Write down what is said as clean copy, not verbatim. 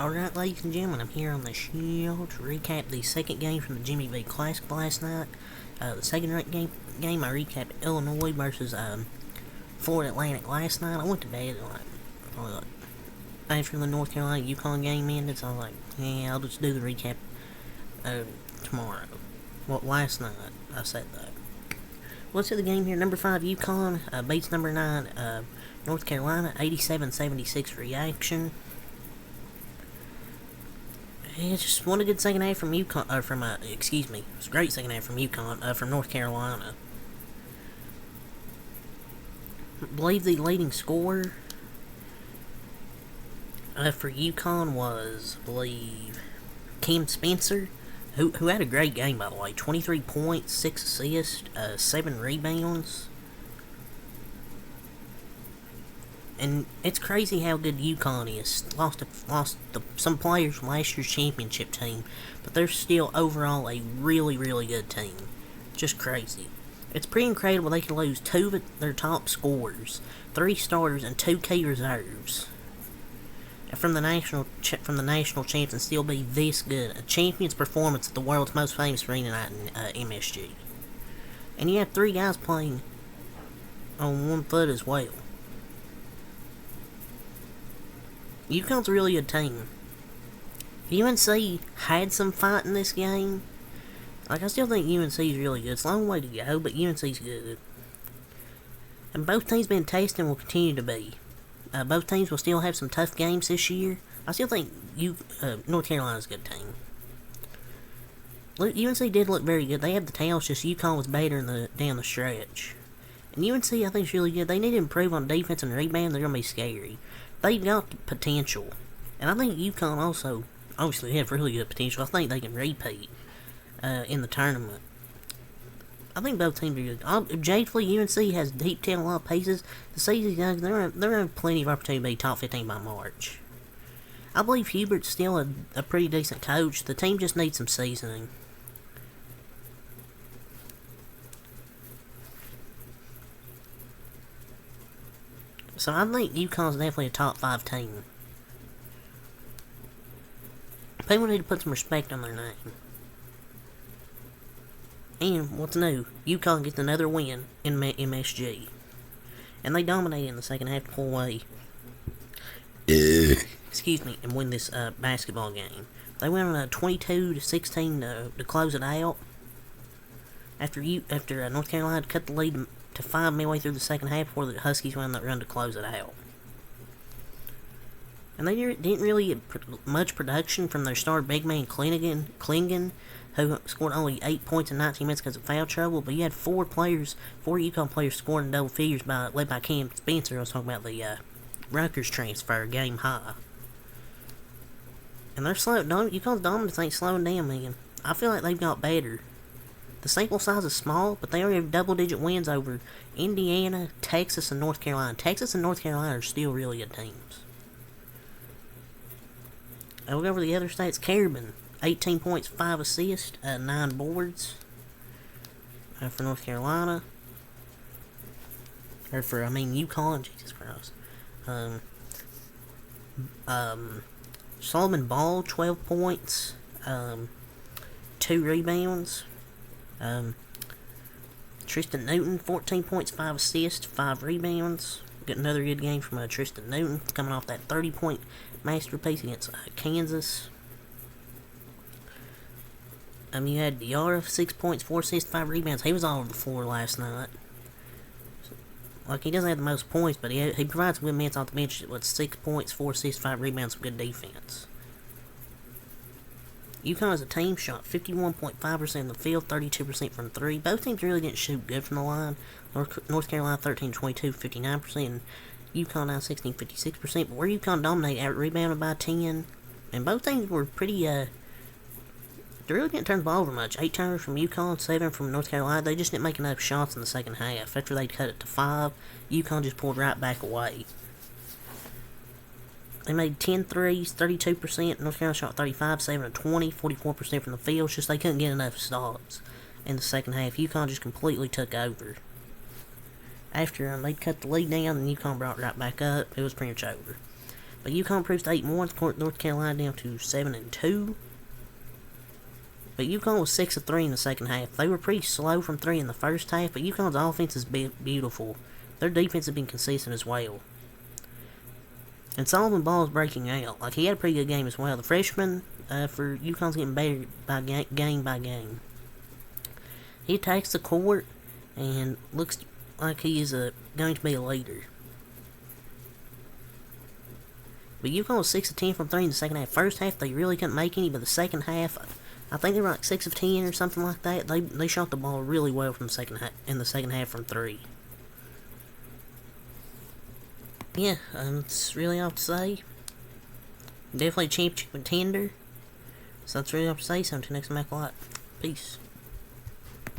Alright, ladies and gentlemen, I'm here on the show to recap the second game from the Jimmy V Classic last night. The second ranked game I recapped Illinois versus Florida Atlantic last night. I went to bed after the North Carolina Uconn game ended, so I was like, yeah, I'll just do the recap tomorrow. Well, last night I said that. Let's see the game here. Number 5 Uconn beats number 9 North Carolina, 87-76 reaction. Yeah, just one a good second half from Uconn, it was a great second half from Uconn, from North Carolina. I believe the leading scorer for Uconn was, I believe, Cam Spencer, who had a great game, by the way. 23 points, 6 assists, 7 rebounds. And it's crazy how good Uconn is. Lost some players from last year's championship team, but they're still overall a really, really good team. Just crazy. It's pretty incredible they can lose 2 of their top scorers, 3 starters, and 2 key reserves from the national champs and still be this good. A champion's performance at the world's most famous arena night in MSG. And you have 3 guys playing on 1 foot as well. UConn's a really good team. UNC had some fight in this game. I still think UNC's really good. It's a long way to go, but UNC's good. And both teams been tested and will continue to be. Both teams will still have some tough games this year. I still think North Carolina's a good team. UNC did look very good. They had the talent, just UConn was better down the stretch. And UNC, I think, is really good. They need to improve on defense and rebound. They're going to be scary. They've got the potential. And I think UConn also, obviously, have really good potential. I think they can repeat in the tournament. I think both teams are good. Objectively, UNC has deep talent, a lot of pieces. The season guys, they're have plenty of opportunity to be top 15 by March. I believe Hubert's still a pretty decent coach. The team just needs some seasoning. So I think UConn's definitely a top 5 team. People need to put some respect on their name. And what's new? UConn gets another win in MSG. And they dominate in the second half to pull away. And win this basketball game. They went on a 22-16 to close it out. After North Carolina cut the lead to 5 midway through the second half before the Huskies went on that run to close it out. And they didn't really get much production from their star big man Klingon, who scored only 8 points in 19 minutes because of foul trouble. But you had 4 UConn players scoring in double figures led by Cam Spencer. I was talking about the Rutgers transfer, game high. And they're slow. UConn's dominance ain't slowing down, man. I feel like they've got better. The sample size is small, but they already have double-digit wins over Indiana, Texas, and North Carolina. Texas and North Carolina are still really good teams. I'll go over the other states. Carabin, 18 points, 5 assists, 9 boards for North Carolina. UConn, Jesus Christ. Solomon Ball, 12 points, 2 rebounds. Tristan Newton, 14 points, 5 assists, 5 rebounds. Got another good game from Tristan Newton, coming off that 30-point masterpiece against Kansas. You had Diarra, 6 points, 4 assists, 5 rebounds. He was all over the floor last night. He doesn't have the most points, but he provides good minutes off the bench with 6 points, 4 assists, 5 rebounds, some good defense. UConn as a team shot 51.5% in the field, 32% from 3. Both teams really didn't shoot good from the line. North Carolina 13-22, 59%, and UConn now 16, 56%. But where UConn dominated, out-rebounded by 10. And both teams were pretty, they really didn't turn the ball over much. 8 turnovers from UConn, 7 from North Carolina. They just didn't make enough shots in the second half. After they cut it to 5, UConn just pulled right back away. They made 10 threes, 32%. North Carolina shot 35, 7 of 20, 44% from the field. It's just they couldn't get enough stops in the second half. UConn just completely took over. After they cut the lead down, and UConn brought it right back up, it was pretty much over. But UConn improves to 8-1. North Carolina down to 7-2. But UConn was 6 of 3 in the second half. They were pretty slow from 3 in the first half, but UConn's offense is beautiful. Their defense has been consistent as well. And Solomon Ball is breaking out. Like, he had a pretty good game as well. The freshman for UConn's getting better by game by game. He attacks the court and looks like he is going to be a leader. But UConn was 6 of 10 from 3 in the second half. First half, they really couldn't make any, but the second half, I think they were like 6 of 10 or something like that. They shot the ball really well from in the second half from 3. Yeah, that's really all to say. Definitely a championship contender. So that's really all to say. So until next time, Mac a lot. Peace.